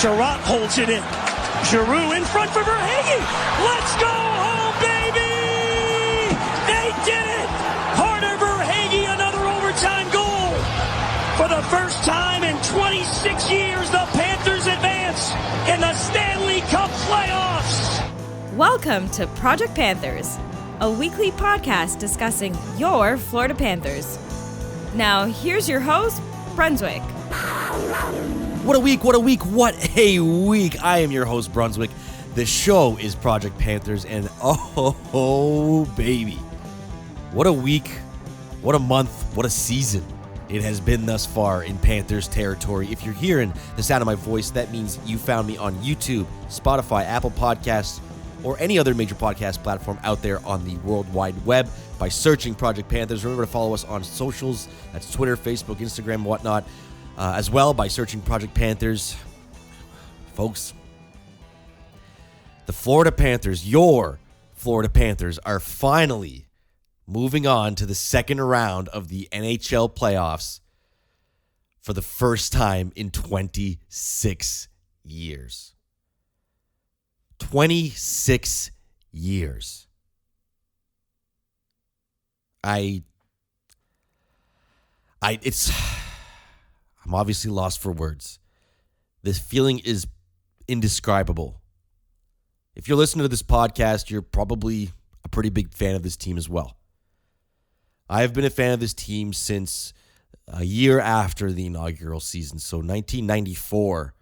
Sherratt holds it in. Giroux in front for Verhaeghe. Let's go home, baby! They did it! Carter Verhaeghe, another overtime goal. For the first time in 26 years, the Panthers advance in the Stanley Cup Playoffs. Welcome to Project Panthers, a weekly podcast discussing your Florida Panthers. Now, here's your host, Brunswick. What a week, what a week, what a week. I am your host, Brunswick. The show is Project Panthers, and oh, baby. What a week, what a month, what a season it has been thus far in Panthers territory. If you're hearing the sound of my voice, that means you found me on YouTube, Spotify, Apple Podcasts, or any other major podcast platform out there on the World Wide Web by searching Project Panthers. Remember to follow us on socials. That's Twitter, Facebook, Instagram, whatnot. As well by searching Project Panthers. Folks, the Florida Panthers, your Florida Panthers, are finally moving on to the second round of the NHL playoffs for the first time in 26 years. 26 years. I'm obviously lost for words. This feeling is indescribable. If you're listening to this podcast, you're probably a pretty big fan of this team as well. I have been a fan of this team since a year after the inaugural season. So 1994,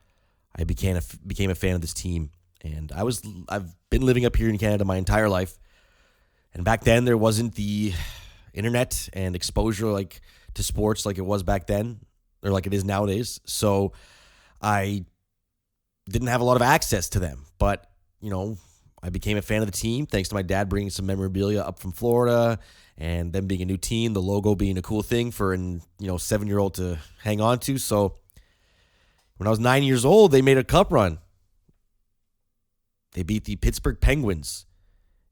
I became a fan of this team. And I've been living up here in Canada my entire life. And back then, there wasn't the internet and exposure to sports like it was back then, or like it is nowadays. So I didn't have a lot of access to them. But, I became a fan of the team thanks to my dad bringing some memorabilia up from Florida and them being a new team, the logo being a cool thing for an 7-year-old to hang on to. So when I was 9 years old, they made a cup run. They beat the Pittsburgh Penguins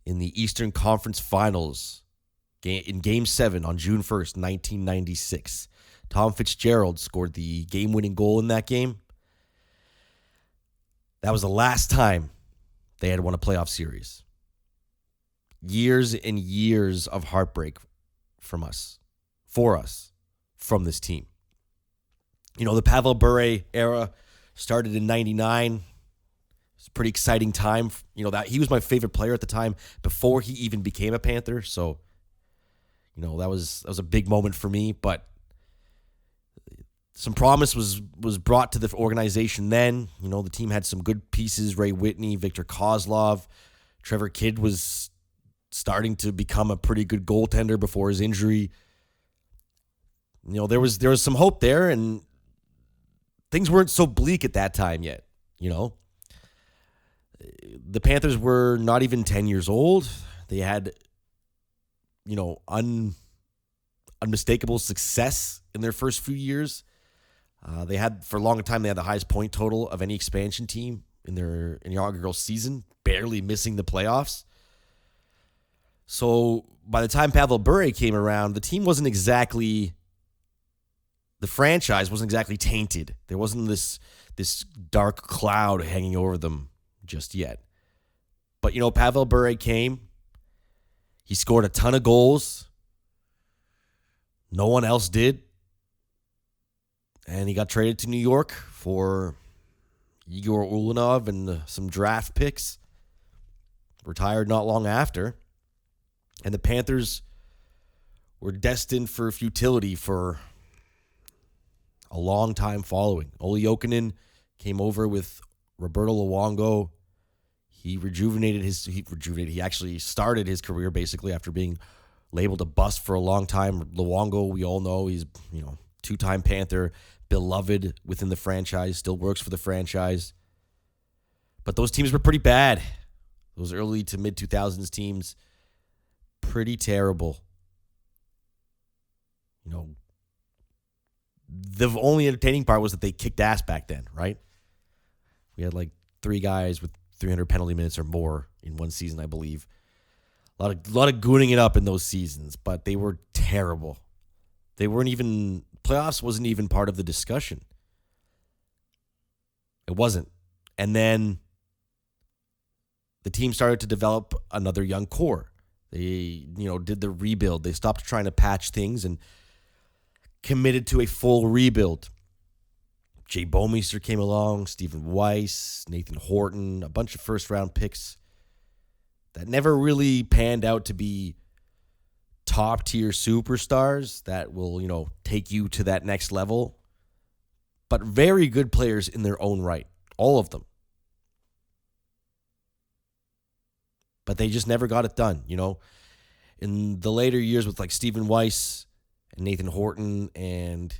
in the Eastern Conference Finals in Game 7 on June 1st, 1996. Tom Fitzgerald scored the game-winning goal in that game. That was the last time they had won a playoff series. Years and years of heartbreak from this team. The Pavel Bure era started in 99. It's a pretty exciting time. That he was my favorite player at the time before he even became a Panther. So, that was a big moment for me. But some promise was brought to the organization then. The team had some good pieces. Ray Whitney, Victor Kozlov. Trevor Kidd was starting to become a pretty good goaltender before his injury. There was some hope there, and things weren't so bleak at that time yet, The Panthers were not even 10 years old. They had, unmistakable success in their first few years. For a long time, they had the highest point total of any expansion team in their inaugural season, barely missing the playoffs. So by the time Pavel Bure came around, the franchise wasn't exactly tainted. There wasn't this dark cloud hanging over them just yet. But, Pavel Bure came. He scored a ton of goals. No one else did. And he got traded to New York for Igor Ulanov and some draft picks. Retired not long after. And the Panthers were destined for futility for a long time following. Olli Jokinen came over with Roberto Luongo. He actually started his career basically after being labeled a bust for a long time. Luongo, we all know, he's, two-time Panther, beloved within the franchise, still works for the franchise. But those teams were pretty bad. Those early to mid-2000s teams, pretty terrible. The only entertaining part was that they kicked ass back then, right? We had 3 guys with 300 penalty minutes or more in one season, I believe. A lot of gooning it up in those seasons, but they were terrible. Playoffs wasn't even part of the discussion. It wasn't. And then the team started to develop another young core. They, did the rebuild. They stopped trying to patch things and committed to a full rebuild. Jay Bomeister came along, Stephen Weiss, Nathan Horton, a bunch of first-round picks that never really panned out to be top-tier superstars that will, take you to that next level. But very good players in their own right, all of them. But they just never got it done, In the later years with like Stephen Weiss and Nathan Horton and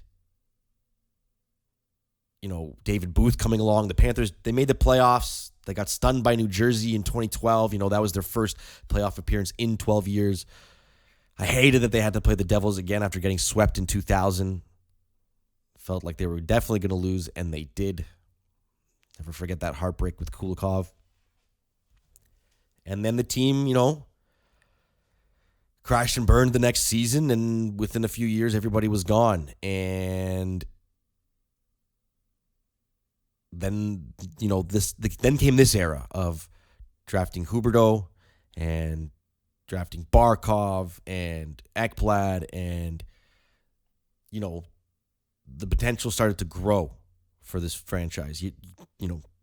David Booth coming along, the Panthers, they made the playoffs. They got stunned by New Jersey in 2012. That was their first playoff appearance in 12 years. I hated that they had to play the Devils again after getting swept in 2000. Felt like they were definitely going to lose, and they did. Never forget that heartbreak with Kulikov. And then the team, crashed and burned the next season, and within a few years, everybody was gone. And then, then came this era of drafting Huberdeau and drafting Barkov and Ekblad, and, the potential started to grow for this franchise.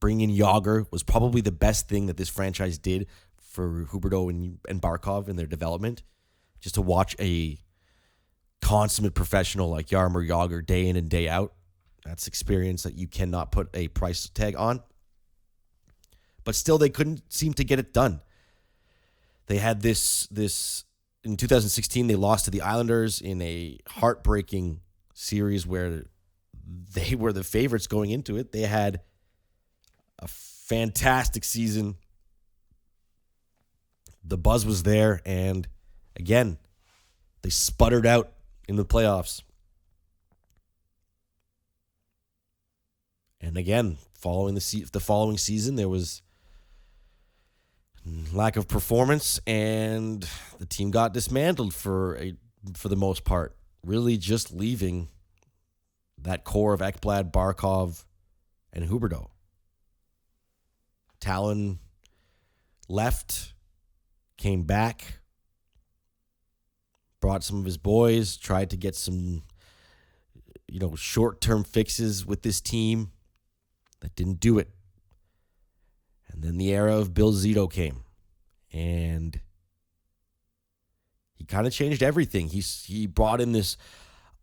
Bringing in Jágr was probably the best thing that this franchise did for Huberdeau and Barkov in their development. Just to watch a consummate professional like Jaromir Jágr day in and day out. That's experience that you cannot put a price tag on. But still, they couldn't seem to get it done. They had this in 2016, they lost to the Islanders in a heartbreaking series where they were the favorites going into it. They had a fantastic season. The buzz was there, and again, they sputtered out in the playoffs. And again, following the following season, there was lack of performance, and the team got dismantled for the most part. Really, just leaving that core of Ekblad, Barkov, and Huberdeau. Talon left, came back, brought some of his boys, tried to get some, short-term fixes with this team. That didn't do it. And then the era of Bill Zito came. And he kind of changed everything. He brought in this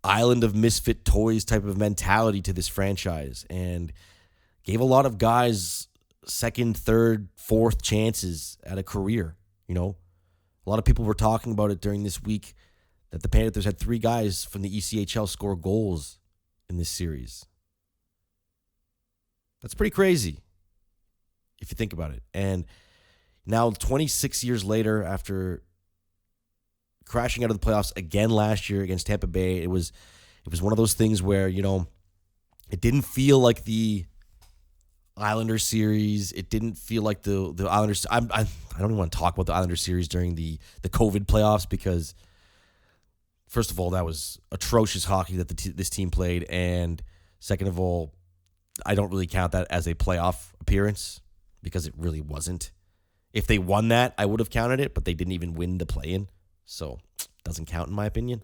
island of misfit toys type of mentality to this franchise and gave a lot of guys second, third, fourth chances at a career. A lot of people were talking about it during this week that the Panthers had 3 guys from the ECHL score goals in this series. That's pretty crazy if you think about it. And now 26 years later, after crashing out of the playoffs again last year against Tampa Bay, it was one of those things where, it didn't feel like the Islanders series. It didn't feel like the Islanders. I don't even want to talk about the Islanders series during the COVID playoffs because, first of all, that was atrocious hockey that this team played, and second of all, I don't really count that as a playoff appearance because it really wasn't. If they won that, I would have counted it, but they didn't even win the play-in, so it doesn't count in my opinion.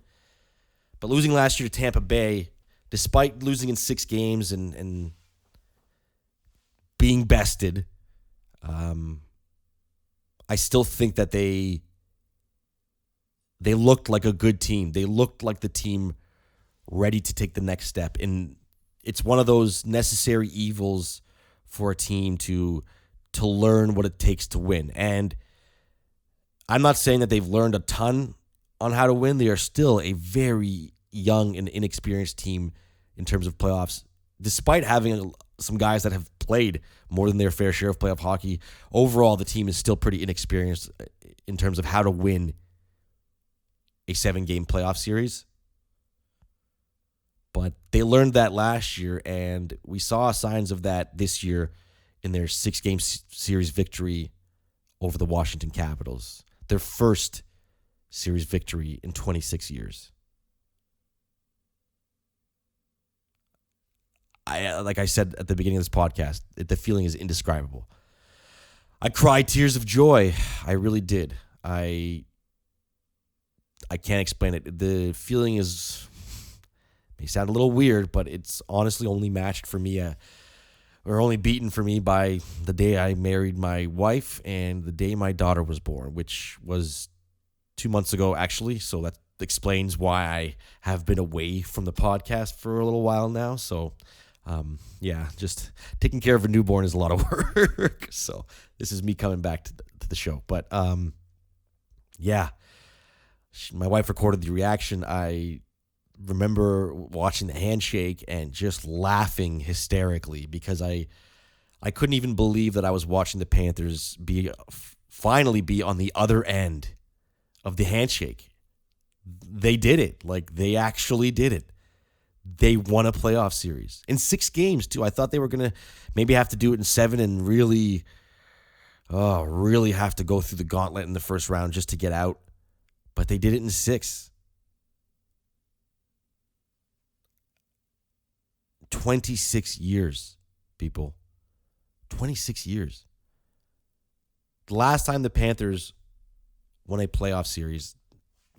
But losing last year to Tampa Bay, despite losing in 6 games and being bested, I still think that they looked like a good team. They looked like the team ready to take the next step. And it's one of those necessary evils for a team to learn what it takes to win. And I'm not saying that they've learned a ton on how to win. They are still a very young and inexperienced team in terms of playoffs. Despite having some guys that have played more than their fair share of playoff hockey, overall the team is still pretty inexperienced in terms of how to win a 7-game playoff series. But they learned that last year, and we saw signs of that this year in their 6-game series victory over the Washington Capitals. their first series victory in 26 years. Like I said at the beginning of this podcast, the feeling is indescribable. I cried tears of joy. I really did. I can't explain it. The feeling may sound a little weird, but it's honestly only matched for me, or only beaten for me by the day I married my wife and the day my daughter was born, which was 2 months ago, actually. So that explains why I have been away from the podcast for a little while now. So, just taking care of a newborn is a lot of work. So this is me coming back to the show. But, my wife recorded the reaction. I remember watching the handshake and just laughing hysterically because I couldn't even believe that I was watching the Panthers finally be on the other end of the handshake. They did it. Like, they actually did it. They won a playoff series in 6 games too. I thought they were going to maybe have to do it in 7 and really have to go through the gauntlet in the first round just to get out. But they did it in 6. 26 years, people. 26 years. The last time the Panthers won a playoff series,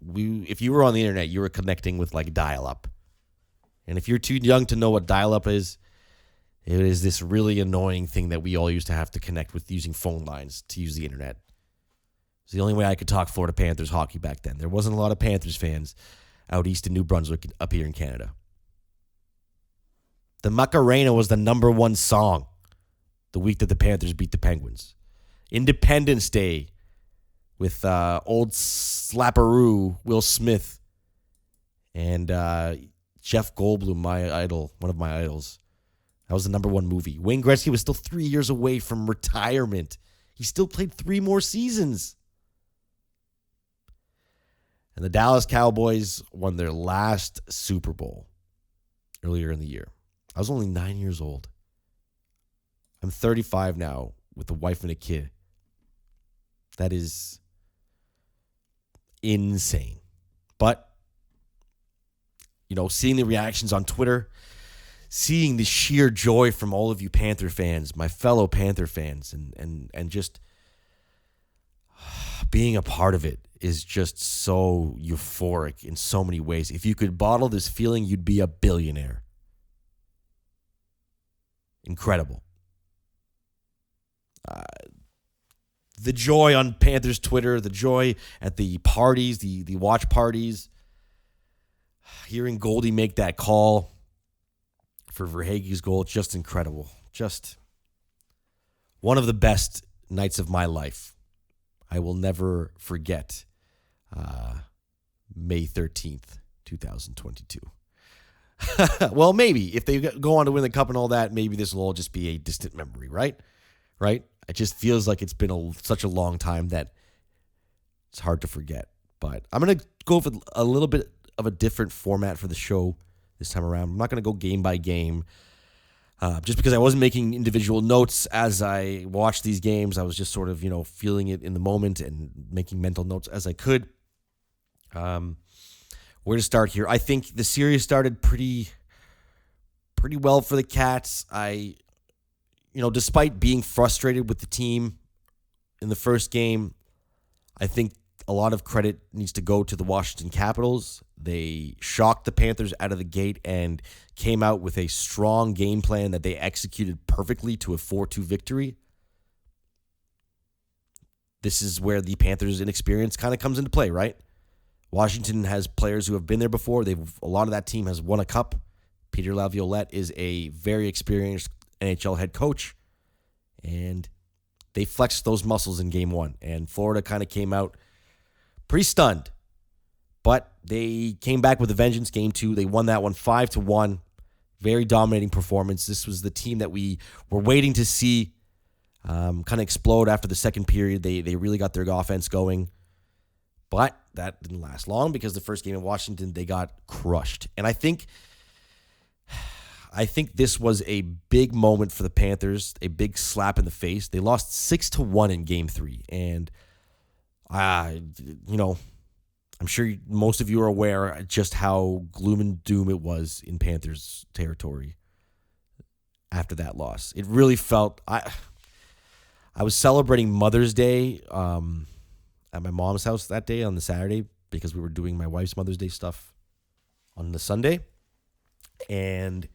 if you were on the internet, you were connecting with like dial-up. And if you're too young to know what dial-up is, it is this really annoying thing that we all used to have to connect with using phone lines to use the internet. It's the only way I could talk Florida Panthers hockey back then. There wasn't a lot of Panthers fans out east in New Brunswick up here in Canada. The Macarena was the #1 song the week that the Panthers beat the Penguins. Independence Day with old slapperoo Will Smith and Jeff Goldblum, my idol, one of my idols. That was the #1 movie. Wayne Gretzky was still 3 years away from retirement. He still played 3 more seasons. And the Dallas Cowboys won their last Super Bowl earlier in the year. I was only 9 years old. I'm 35 now with a wife and a kid. That is insane. But, seeing the reactions on Twitter, seeing the sheer joy from all of you Panther fans, my fellow Panther fans, and just being a part of it is just so euphoric in so many ways. If you could bottle this feeling, you'd be a billionaire. Incredible. The joy on Panthers Twitter, the joy at the parties, the watch parties, hearing Goldie make that call for Verhaeghe's goal, just incredible. Just one of the best nights of my life. I will never forget May 13th, 2022. Well, maybe. If they go on to win the cup and all that, maybe this will all just be a distant memory, right? Right? It just feels like it's been such a long time that it's hard to forget. But I'm going to go for a little bit of a different format for the show this time around. I'm not going to go game by game. Just because I wasn't making individual notes as I watched these games. I was just sort of, feeling it in the moment and making mental notes as I could. Where to start here? I think the series started pretty well for the Cats. Despite being frustrated with the team in the first game, I think a lot of credit needs to go to the Washington Capitals. They shocked the Panthers out of the gate and came out with a strong game plan that they executed perfectly to a 4-2 victory. This is where the Panthers' inexperience kind of comes into play, right? Washington has players who have been there before. A lot of that team has won a cup. Peter Laviolette is a very experienced NHL head coach, and they flexed those muscles in game 1. And Florida kind of came out pretty stunned, but they came back with a vengeance. Game 2, they won that one 5-1. Very dominating performance. This was the team that we were waiting to see kind of explode after the second period. They really got their offense going. But that didn't last long because the first game in Washington, they got crushed. And I think this was a big moment for the Panthers, a big slap in the face. They lost 6-1 in game 3. And You know, I'm sure most of you are aware just how gloom and doom it was in Panthers territory after that loss. It really felt... I was celebrating Mother's Day at my mom's house that day on the Saturday because we were doing my wife's Mother's Day stuff on the Sunday. And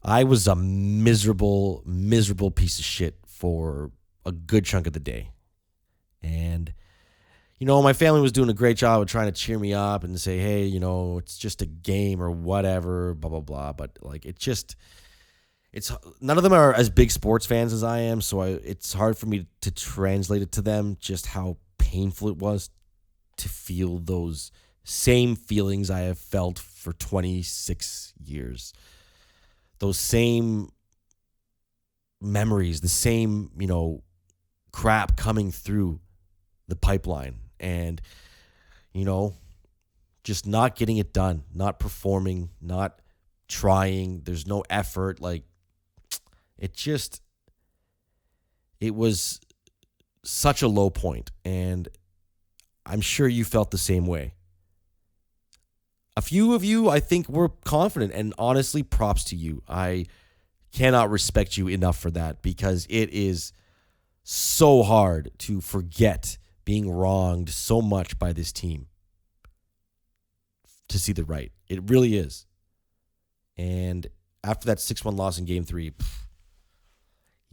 I was a miserable, miserable piece of shit for a good chunk of the day. And, you know, my family was doing a great job of trying to cheer me up and say, hey, you know, it's just a game or whatever, blah, blah, blah. But, like, it's none of them are as big sports fans as I am, so it's hard for me to translate it to them just how painful it was to feel those same feelings I have felt for 26 years. Those same memories, the same, you know, crap coming through the pipeline and, you know, just not getting it done, not performing, not trying. There's no effort. Like, it was such a low point, and I'm sure you felt the same way. A few of you, I think, were confident, and honestly, props to you. I cannot respect you enough for that because it is so hard to forget being wronged so much by this team to see the right. It really is. And after that 6-1 loss in Game 3,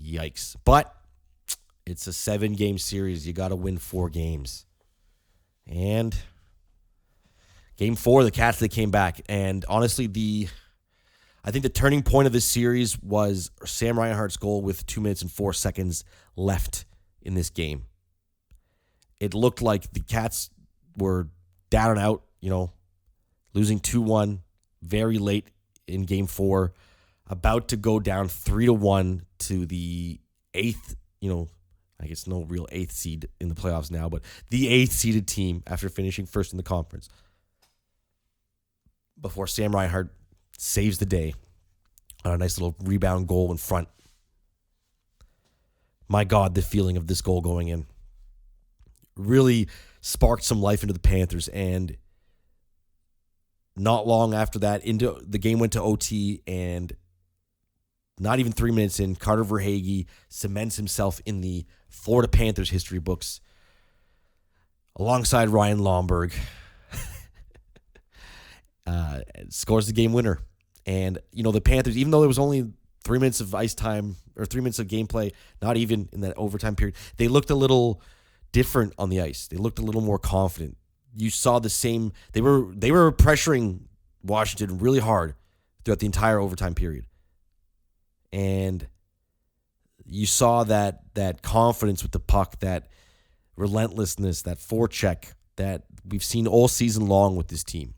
yikes. But it's a 7-game series. You got to win 4 games. And Game 4, the Cats, they came back. And honestly, I think the turning point of this series was Sam Reinhart's goal with 2 minutes and 4 seconds left in this game. It looked like the Cats were down and out, you know, losing 2-1 very late in Game 4, about to go down 3-1 to the 8th, you know, I guess no real 8th seed in the playoffs now, but the 8th seeded team after finishing first in the conference. Before Sam Reinhart saves the day on a nice little rebound goal in front. My God, the feeling of this goal going in really sparked some life into the Panthers, and not long after that, the game went to OT, and not even 3 minutes in, Carter Verhaeghe cements himself in the Florida Panthers history books alongside Ryan Lomberg. Scores the game winner. And, you know, the Panthers, even though there was only 3 minutes of ice time or 3 minutes of gameplay, not even in that overtime period, they looked a little different on the ice. They looked a little more confident. You saw the same. They were pressuring Washington really hard throughout the entire overtime period. And you saw that confidence with the puck, that relentlessness, that forecheck that we've seen all season long with this team.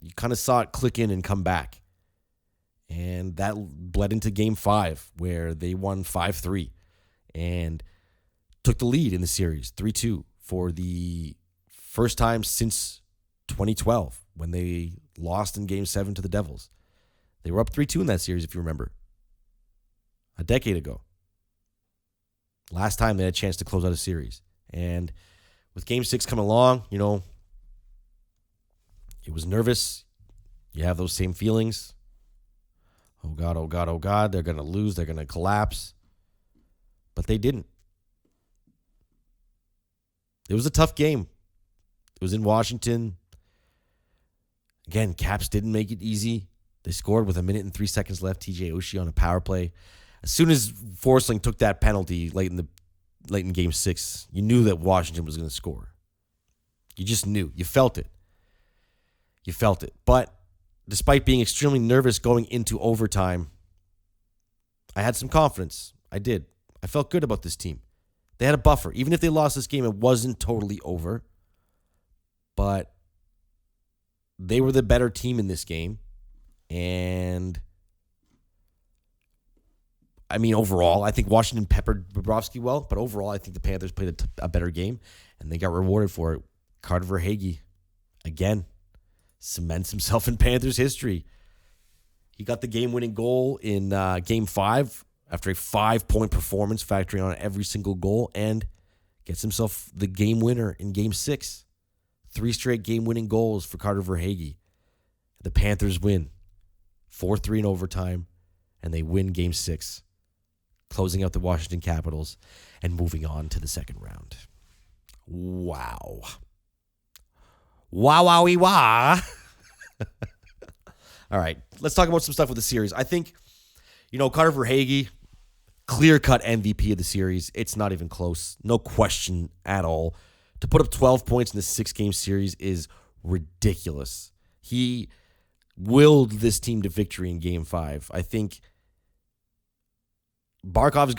You kind of saw it click in and come back. And that bled into Game 5, where they won 5-3 and took the lead in the series, 3-2, for the first time since 2012, when they lost in Game 7 to the Devils. They were up 3-2 in that series, if you remember. A decade ago. Last time they had a chance to close out a series. And with Game 6 coming along, you know, it was nervous. You have those same feelings. Oh, God, oh, God, oh, God. They're going to lose. They're going to collapse. But they didn't. It was a tough game. It was in Washington. Again, Caps didn't make it easy. They scored with 1 minute and 3 seconds left. TJ Oshie on a power play. As soon as Forsling took that penalty late in Game 6, you knew that Washington was going to score. You just knew. You felt it. You felt it. But despite being extremely nervous going into overtime, I had some confidence. I did. I felt good about this team. They had a buffer. Even if they lost this game, it wasn't totally over. But they were the better team in this game. And I mean, overall, I think Washington peppered Bobrovsky well, but overall, I think the Panthers played a better game, and they got rewarded for it. Carter Verhaeghe, again, cements himself in Panthers history. He got the game-winning goal in Game 5 after a 5-point performance, factoring on every single goal, and gets himself the game winner in Game 6. 3 straight game-winning goals for Carter Verhaeghe. The Panthers win 4-3 in overtime, and they win Game 6, closing out the Washington Capitals and moving on to the second round. Wow. Wow, wowie, wah. All right, let's talk about some stuff with the series. I think, Carter Verhaeghe, clear-cut MVP of the series. It's not even close. No question at all. To put up 12 points in this 6-game series is ridiculous. He willed this team to victory in Game 5. I think Barkov's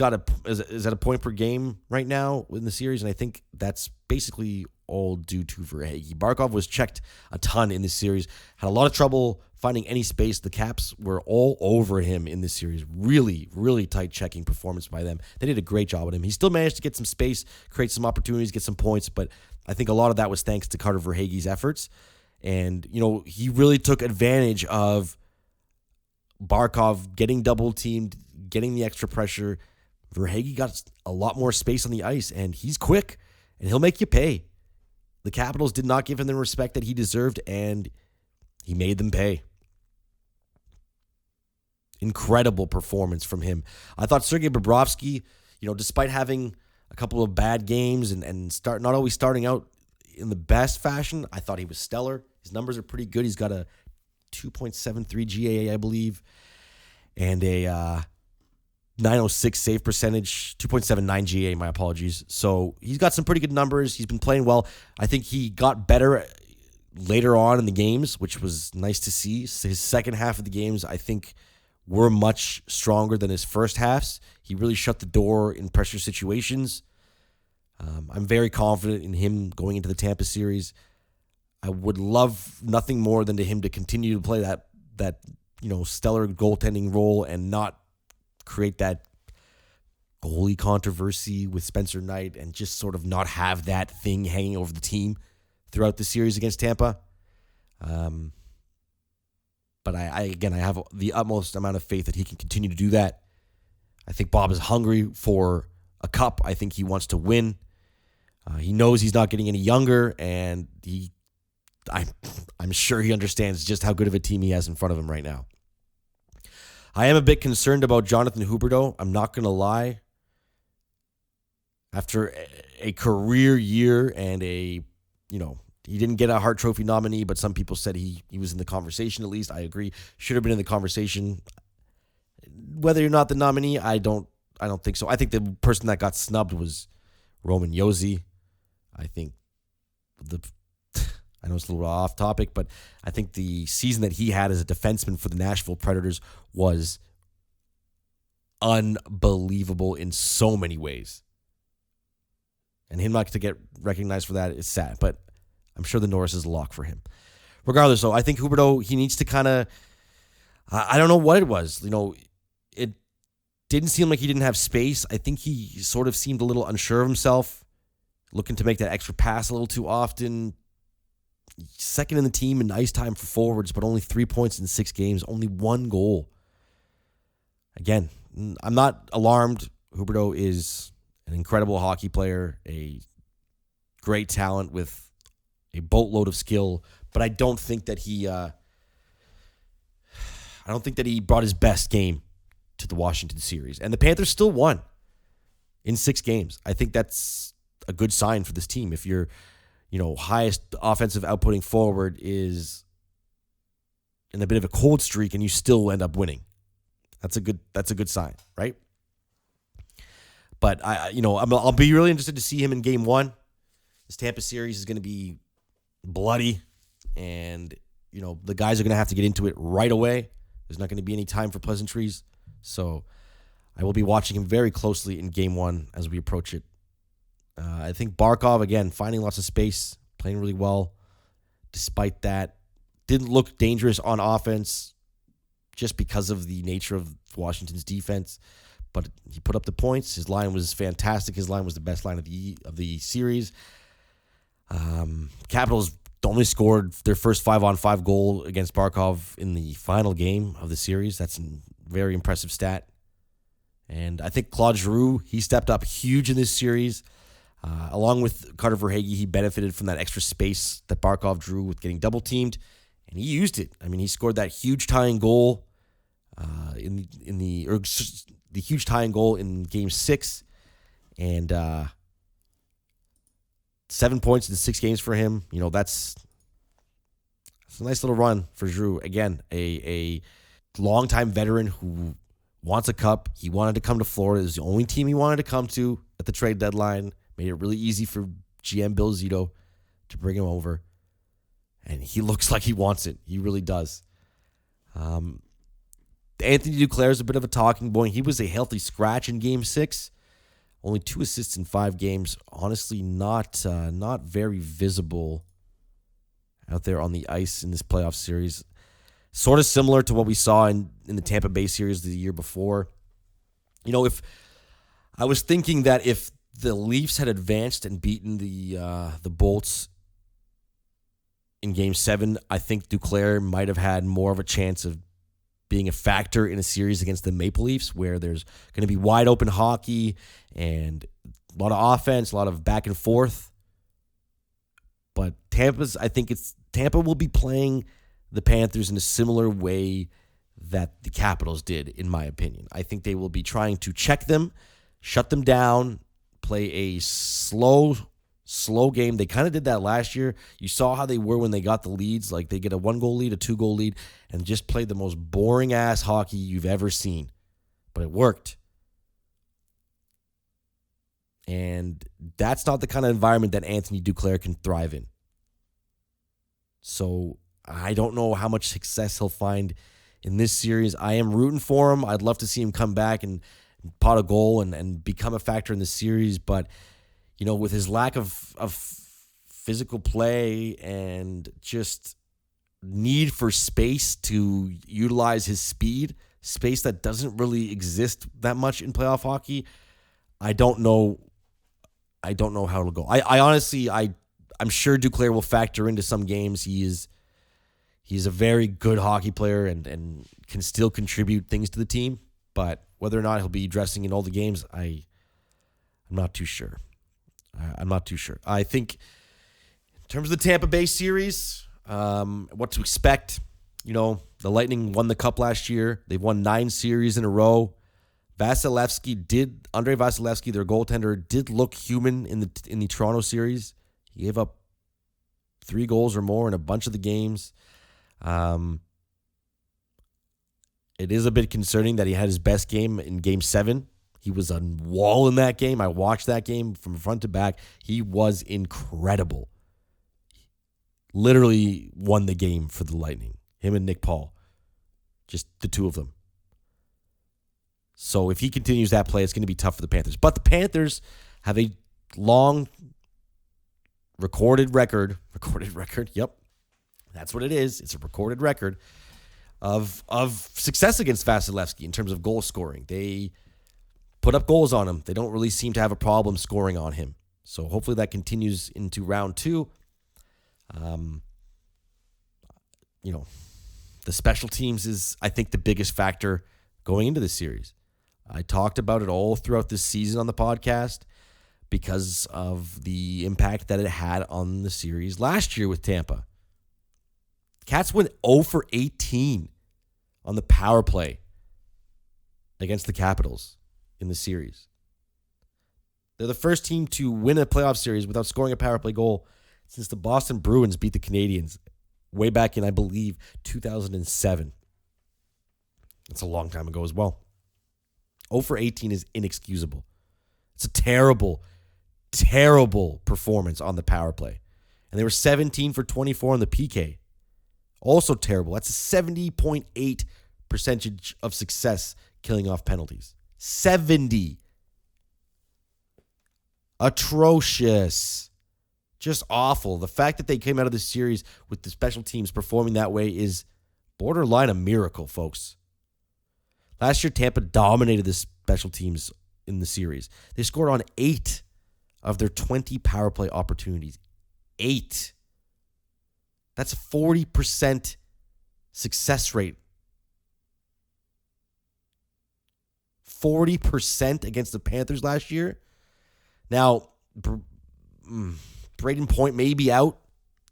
is at a point per game right now in the series, and I think that's basically all due to Verhaeghe. Barkov was checked a ton in this series, had a lot of trouble finding any space. The Caps were all over him in this series. Really, really tight checking performance by them. They did a great job with him. He still managed to get some space, create some opportunities, get some points, but I think a lot of that was thanks to Carter Verhaeghe's efforts. And, he really took advantage of Barkov getting double-teamed, getting the extra pressure. Verhaeghe got a lot more space on the ice, and he's quick, and he'll make you pay. The Capitals did not give him the respect that he deserved, and he made them pay. Incredible performance from him. I thought Sergei Bobrovsky, despite having a couple of bad games and not always starting out in the best fashion, I thought he was stellar. His numbers are pretty good. He's got a 2.73 GAA, I believe, and a 906 save percentage, 2.79 GA, my apologies. So he's got some pretty good numbers. He's been playing well. I think he got better later on in the games, which was nice to see. His second half of the games, I think, were much stronger than his first halves. He really shut the door in pressure situations. I'm very confident in him going into the Tampa series. I would love nothing more than him to continue to play that stellar goaltending role and not create that goalie controversy with Spencer Knight and just sort of not have that thing hanging over the team throughout the series against Tampa. But I have the utmost amount of faith that he can continue to do that. I think Bob is hungry for a cup. I think he wants to win. He knows he's not getting any younger, and I'm sure he understands just how good of a team he has in front of him right now. I am a bit concerned about Jonathan Huberdeau. I'm not going to lie. After a career year and he didn't get a Hart Trophy nominee, but some people said he was in the conversation at least. I agree. Should have been in the conversation. Whether you're not the nominee, I don't think so. I think the person that got snubbed was Roman Josi. I think I know it's a little off topic, but I think the season that he had as a defenseman for the Nashville Predators was unbelievable in so many ways. And him not to get recognized for that is sad, but I'm sure the Norris is a lock for him. Regardless, though, I think Huberdeau, he needs to kind of, I don't know what it was. It didn't seem like he didn't have space. I think he sort of seemed a little unsure of himself, looking to make that extra pass a little too often. Second in the team in ice time for forwards, but only 3 points in 6 games, only 1 goal. Again, I'm not alarmed. Huberdeau is an incredible hockey player, a great talent with a boatload of skill, but I don't think that he brought his best game to the Washington series. And the Panthers still won in 6 games. I think that's a good sign for this team. If your highest offensive outputting forward is in a bit of a cold streak and you still end up winning, that's a good sign, right? But I'll be really interested to see him in Game 1. This Tampa series is going to be bloody, and the guys are going to have to get into it right away. There's not going to be any time for pleasantries. So I will be watching him very closely in Game 1 as we approach it. I think Barkov, again, finding lots of space, playing really well. Despite that, didn't look dangerous on offense just because of the nature of Washington's defense. But he put up the points. His line was fantastic. His line was the best line of the series. Capitals only scored their first 5-on-5 goal against Barkov in the final game of the series. That's a very impressive stat. And I think Claude Giroux, he stepped up huge in this series. Along with Carter Verhaeghe, he benefited from that extra space that Barkov drew with getting double teamed, and he used it. I mean, he scored that huge tying goal in the huge tying goal in Game 6, and 7 points in 6 games for him. You know, that's a nice little run for Giroux. Again, a longtime veteran who wants a cup. He wanted to come to Florida. It was the only team he wanted to come to at the trade deadline. Made it really easy for GM Bill Zito to bring him over. And he looks like he wants it. He really does. Anthony Duclair is a bit of a talking point. He was a healthy scratch in Game 6. Only 2 assists in 5 games. Honestly, not very visible out there on the ice in this playoff series. Sort of similar to what we saw in the Tampa Bay series the year before. You know, if I was thinking that if the Leafs had advanced and beaten the Bolts in Game 7, I think Duclair might have had more of a chance of being a factor in a series against the Maple Leafs, where there's going to be wide open hockey and a lot of offense, a lot of back and forth. But Tampa will be playing the Panthers in a similar way that the Capitals did, in my opinion. I think they will be trying to check them, shut them down, play a slow game. They kind of did that last year. You saw how they were when they got the leads. Like, they get a 1-goal lead, a 2-goal lead, and just played the most boring-ass hockey you've ever seen. But it worked. And that's not the kind of environment that Anthony Duclair can thrive in. So I don't know how much success he'll find in this series. I am rooting for him. I'd love to see him come back and pot a goal and become a factor in the series. But, you know, with his lack of physical play and just need for space to utilize his speed, space that doesn't really exist that much in playoff hockey, I don't know how it'll go. I honestly, I'm sure Duclair will factor into some games. He's a very good hockey player and can still contribute things to the team. But whether or not he'll be dressing in all the games, I'm not too sure. I'm not too sure. I think in terms of the Tampa Bay series, what to expect, you know, the Lightning won the Cup last year. They've won 9 series in a row. Andrei Vasilevsky, their goaltender, did look human in the Toronto series. He gave up 3 goals or more in a bunch of the games. It is a bit concerning that he had his best game in Game 7. He was a wall in that game. I watched that game from front to back. He was incredible. Literally won the game for the Lightning. Him and Nick Paul. Just the two of them. So if he continues that play, it's going to be tough for the Panthers. But the Panthers have a long recorded record. Yep. That's what it is. It's a recorded record of success against Vasilevsky in terms of goal scoring. They put up goals on him. They don't really seem to have a problem scoring on him. So hopefully that continues into round 2. You know, the special teams is, I think, the biggest factor going into the series. I talked about it all throughout this season on the podcast because of the impact that it had on the series last year with Tampa. Cats went 0 for 18 on the power play against the Capitals in the series. They're the first team to win a playoff series without scoring a power play goal since the Boston Bruins beat the Canadiens way back in, I believe, 2007. That's a long time ago as well. 0 for 18 is inexcusable. It's a terrible, terrible performance on the power play. And they were 17 for 24 on the PK. Also terrible. That's a 70.8% of success killing off penalties. 70. Atrocious. Just awful. The fact that they came out of this series with the special teams performing that way is borderline a miracle, folks. Last year, Tampa dominated the special teams in the series. They scored on 8 of their 20 power play opportunities. 8. That's a 40% success rate. 40% against the Panthers last year. Now, Braden Point may be out.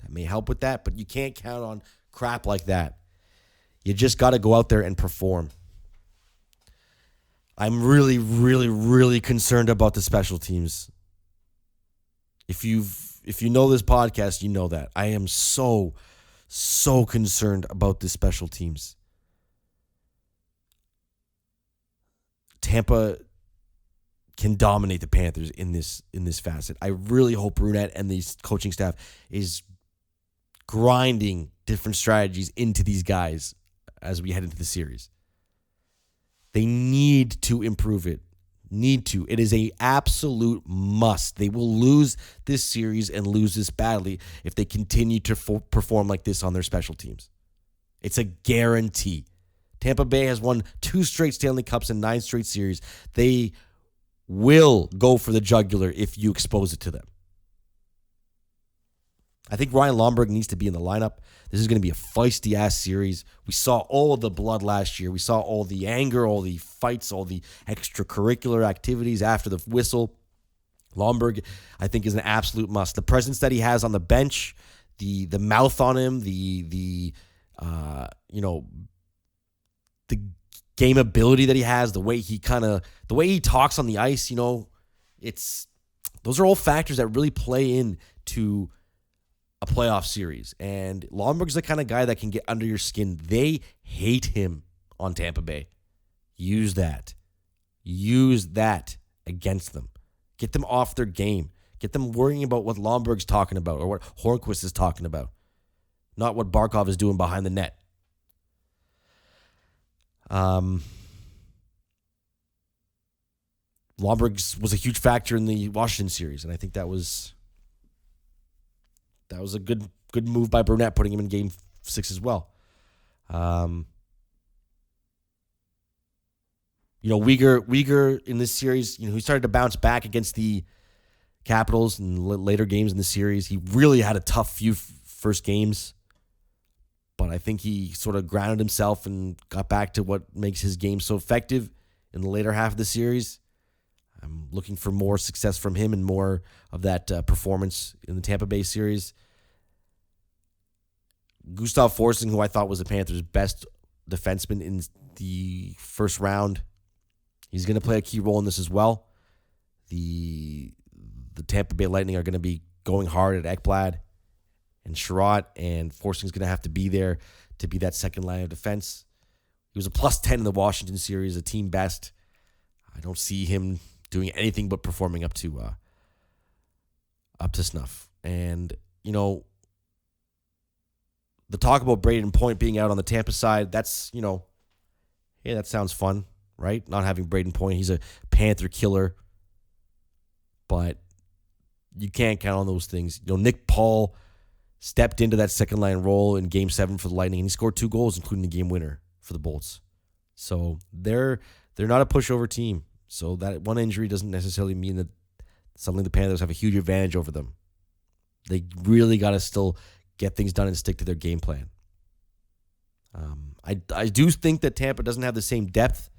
That may help with that, but you can't count on crap like that. You just got to go out there and perform. I'm really, really, really concerned about the special teams. If you know this podcast, you know that. I am so concerned about the special teams. Tampa can dominate the Panthers in this facet. I really hope Brunette and the coaching staff is grinding different strategies into these guys as we head into the series. They need to improve it. Need to. It is an absolute must. They will lose this series and lose this badly if they continue to perform like this on their special teams. It's a guarantee. Tampa Bay has won 2 straight Stanley Cups in 9 straight series. They will go for the jugular if you expose it to them. I think Ryan Lomberg needs to be in the lineup. This is going to be a feisty-ass series. We saw all of the blood last year. We saw all the anger, all the fights, all the extracurricular activities after the whistle. Lomberg, I think, is an absolute must. The presence that he has on the bench, the mouth on him, the game ability that he has, the way he talks on the ice, those are all factors that really play into a playoff series. And Lomberg's the kind of guy that can get under your skin. They hate him on Tampa Bay. Use that against them. Get them off their game. Get them worrying about what Lomberg's talking about or what Hornquist is talking about, not what Barkov is doing behind the net. Lomberg was a huge factor in the Washington series, and I think that was a good move by Brunette, putting him in Game 6 as well. Uyghur in this series, he started to bounce back against the Capitals in later games in the series. He really had a tough few first games, but I think he sort of grounded himself and got back to what makes his game so effective in the later half of the series. I'm looking for more success from him and more of that performance in the Tampa Bay series. Gustav Forsling, who I thought was the Panthers' best defenseman in the first round, he's going to play a key role in this as well. The Tampa Bay Lightning are going to be going hard at Ekblad and Sherratt, and Forsling's going to have to be there to be that second line of defense. He was a +10 in the Washington series, a team best. I don't see him doing anything but performing up to snuff. And, the talk about Braden Point being out on the Tampa side, that's, that sounds fun, right? Not having Braden Point. He's a Panther killer. But you can't count on those things. Nick Paul stepped into that second line role in Game 7 for the Lightning, and he scored 2 goals, including the game winner for the Bolts. So they're not a pushover team. So that one injury doesn't necessarily mean that suddenly the Panthers have a huge advantage over them. They really got to still get things done and stick to their game plan. I do think that Tampa doesn't have the same depth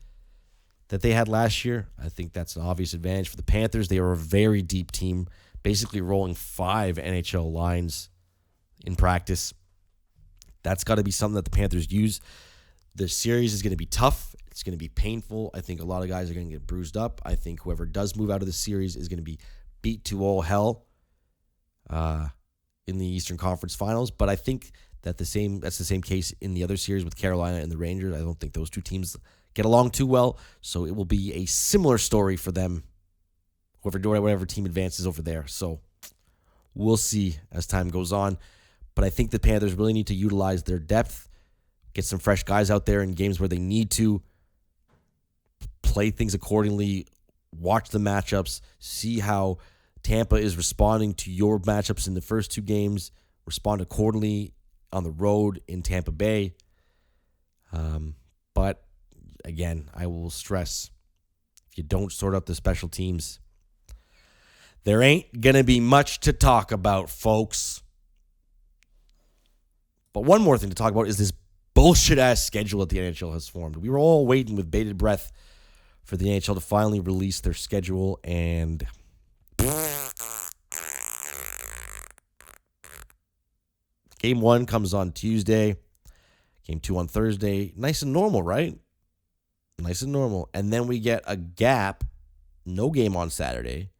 that they had last year. I think that's an obvious advantage for the Panthers. They are a very deep team, basically rolling 5 NHL lines in practice. That's got to be something that the Panthers use. The series is going to be tough. It's going to be painful. I think a lot of guys are going to get bruised up. I think whoever does move out of the series is going to be beat to all hell in the Eastern Conference Finals. But I think that's the same case in the other series with Carolina and the Rangers. I don't think those two teams get along too well. So it will be a similar story for them, whatever team advances over there. So we'll see as time goes on. But I think the Panthers really need to utilize their depth, get some fresh guys out there in games where they need to, play things accordingly, watch the matchups, see how Tampa is responding to your matchups in the first 2 games, respond accordingly on the road in Tampa Bay. But again, I will stress, if you don't sort out the special teams, there ain't going to be much to talk about, folks. But one more thing to talk about is this bullshit-ass schedule that the NHL has formed. We were all waiting with bated breath for the NHL to finally release their schedule, and Game 1 comes on Tuesday. Game 2 on Thursday. Nice and normal, right? Nice and normal. And then we get a gap. No game on Saturday.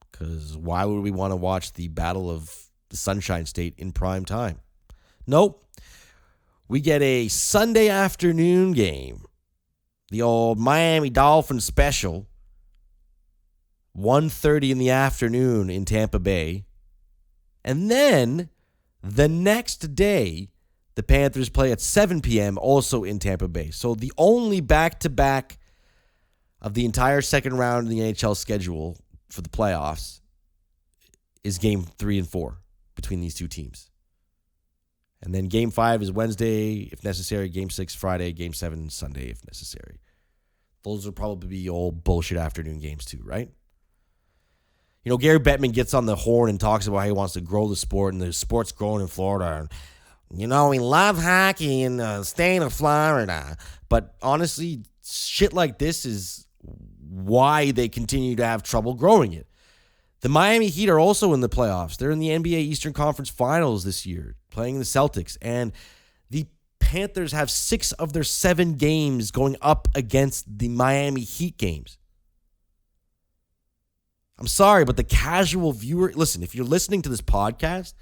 Because why would we want to watch the Battle of the Sunshine State in prime time? Nope. We get a Sunday afternoon game. The old Miami Dolphins special. 1:30 in the afternoon in Tampa Bay. And then the next day, the Panthers play at 7 p.m. also in Tampa Bay. So the only back-to-back of the entire second round of the NHL schedule for the playoffs is game 3 and 4 between these two teams. And then game 5 is Wednesday, if necessary. Game 6, Friday. Game 7, Sunday, if necessary. Those will probably be old bullshit afternoon games too, right? You know, Gary Bettman gets on the horn and talks about how he wants to grow the sport, and the sport's growing in Florida. And, you know, we love hockey in the state of Florida. But honestly, shit like this is why they continue to have trouble growing it. The Miami Heat are also in the playoffs. They're in the NBA Eastern Conference Finals this year, playing the Celtics. And the Panthers have 6 of their 7 games going up against the Miami Heat games. I'm sorry, but the casual viewer, listen, if you're listening to this podcast,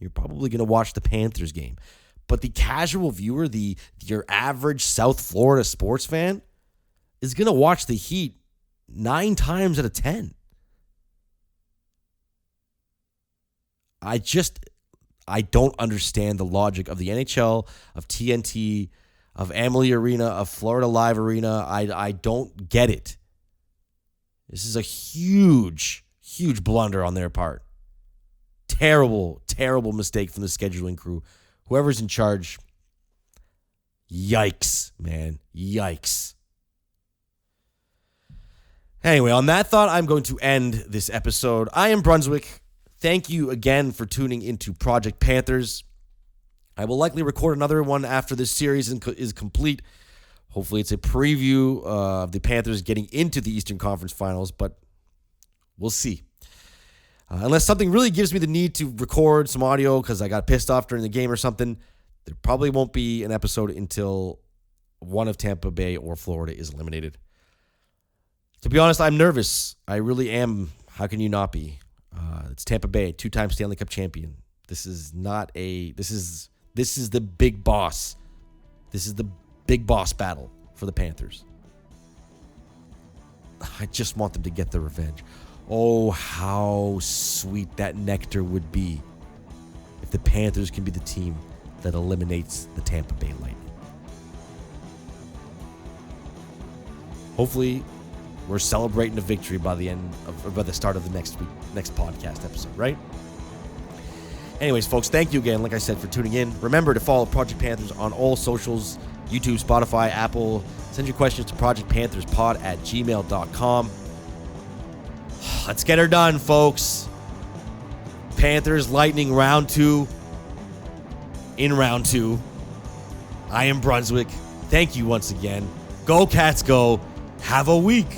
you're probably going to watch the Panthers game. But the casual viewer, your average South Florida sports fan, is going to watch the Heat 9 times out of 10. I don't understand the logic of the NHL, of TNT, of Amalie Arena, of Florida Live Arena. I don't get it. This is a huge, huge blunder on their part. Terrible, terrible mistake from the scheduling crew. Whoever's in charge, yikes, man. Yikes. Anyway, on that thought, I'm going to end this episode. I am Brunswick. Thank you again for tuning into Project Panthers. I will likely record another one after this series is complete. Hopefully it's a preview of the Panthers getting into the Eastern Conference Finals, but we'll see. Unless something really gives me the need to record some audio because I got pissed off during the game or something, there probably won't be an episode until one of Tampa Bay or Florida is eliminated. To be honest, I'm nervous. I really am. How can you not be? It's Tampa Bay, 2-time Stanley Cup champion. This is the big boss. This is the big boss battle for the Panthers. I just want them to get their revenge. Oh, how sweet that nectar would be if the Panthers can be the team that eliminates the Tampa Bay Lightning. Hopefully, we're celebrating a victory by the start of the next podcast episode, right? Anyways, folks, thank you again, like I said, for tuning in. Remember to follow Project Panthers on all socials, YouTube, Spotify, Apple. Send your questions to projectpantherspod@gmail.com. Let's get her done, folks. Panthers, Lightning, round 2. In round 2. I am Brunswick. Thank you once again. Go Cats, go. Have a week.